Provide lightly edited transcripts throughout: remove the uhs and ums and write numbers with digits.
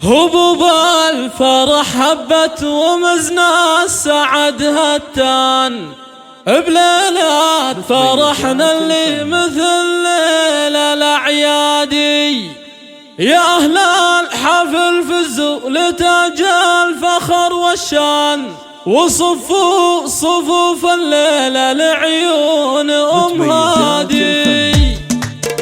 هبوب الفرح هبت ومزنا السعد هتان بليلات فرحنا اللي مثل ليلة الأعيادي. يا أهل الحفل فزوا لتاج الفخر والشان وصفوا صفوف الليلة لعيون أم هادي.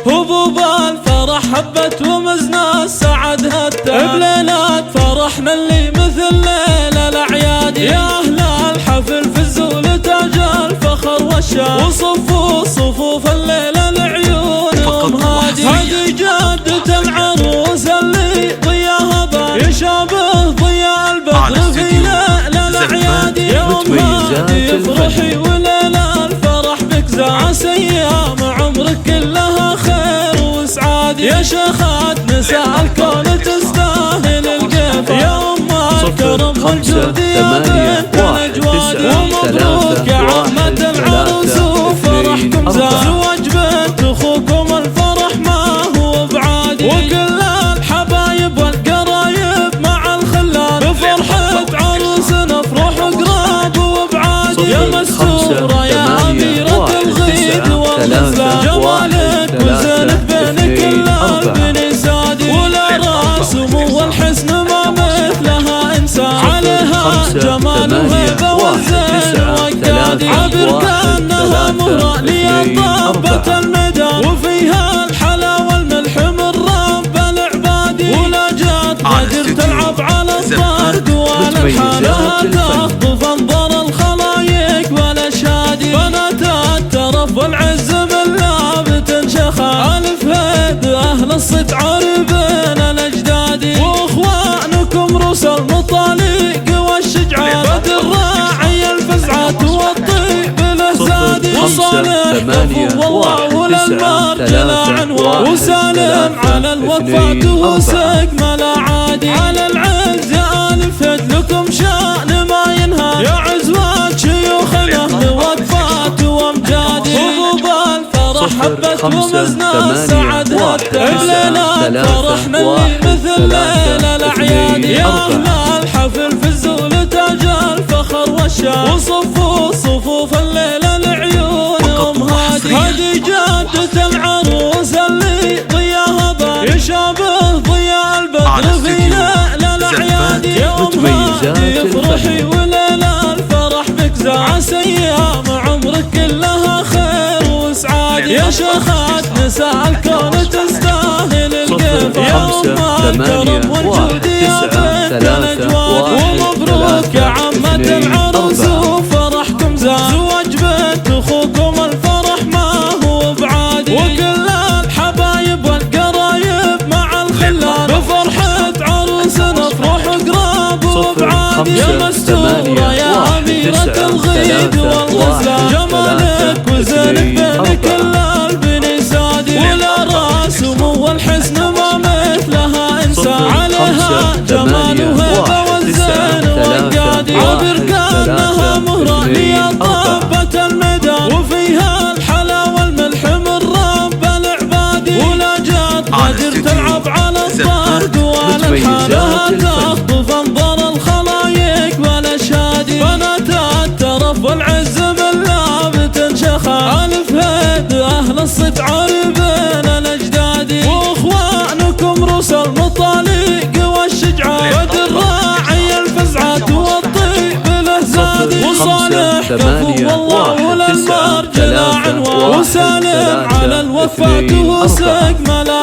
هبوب الفرح هبت ومزنا السعد هتان بليلات فرحنا اللي مثل ليلة الأعيادي. يا أهل الحفل فزوا لتاج الفخر والشان وصفوا صفوف الليلة لعيون أم هادي. هذه جدة العروس اللي ضياها بان يشابه ضياء البدر في ليلة الأعيادي. يا أم هادي افرحي وليلة الفرح بك زاس أيام عمرك كلها خير وسعاد. يا شيخات نساء الكون تستاهل القيف. يا أم الكرم والجود يا بنت الأجواد. ومبروك يا عمة العروس وفرحكم زاد. زواج بنت أخوكم الفرح ما هو بعادي. وكل الحبايب والقرايب مع الخلان بفرحة عروسنا افرح قراب وبعاد. يا مستورة يا أميرة الغيد والغزلان جمالك وزينك بين كل البني سادي. والرسم والحسن ما مثلها إنسان عليها جمال وهيبة والزين وقادي. عبر كأنها مهرة ليطابة الميدان وفيها الحلا والملح من رب العبادي. ولا جات قادر تلعب على الطرد ولا الحالة تخطف انظر الخلايق ولا شادي. بنات الترف والعز بالله بتنشخى ألف هيد أهل الصيت عربين الأجدادي. وإخوانكم روس المطالق والشجعان بدر الراعي الفزعات والطيب الهزادي. وصالح كفو والله وللمرجل عنوان وسالم على الوقفات وسق ملا عادي. على العز يا ألف هيد لكم شأن ما ينهى. يا عزوات شيوخنا لوقفات وامجادي. هبوب الفرح هبت ومزنا السعد هتان بليلات فرحنا اللي مثل ليلة الأعيادي. يا أهل الحفل فزوا لتاج الفخر والشان وصفوا صفوف الليلة لعيون أم هادي. هذه جدة العروس اللي ضياها بان يشابه ضياء البدر في ليلة الأعيادي. يا أم هادي افرحي وليلة الفرح بك زاس أيام عمرك كلها خير وسعاد. يا شيخات نساء الكون تستاهل القيف. يا أم الكرم والجود يا بنت الأجواد. ومبروك يا عمة العروس وفرحكم زاد. زواج بنت أخوكم الفرح ما هو بعادي. وكل الحبايب والقرايب مع الخلان بفرحة عروسنا افرح قراب وبعاد. يا مستورة يا أميرة الغيد والغزلان جمالك وزينك بين كل البني سادي. والرسم والحسن ما مثلها إنسان عليها جمال وهيبة والزين وقادي. عبر كأنها مهرة ليطابة الميدان وفيها الحلا والملح من رب العبادي. ولا جات قادر تلعب على الطرد ولا الحالة تخطف انظر الخلايق ولا شادي. بنات الترف والعز بالله بتنشخى ألف هيد أهل الصيت عربين الأجدادي. وإخوانكم روس المطالق والشجعان بدر الراعي الفزعات والطيب الهزادي. وصالح كفو والله وللمرجل عنوان وسالم على الوفاة وسق ملا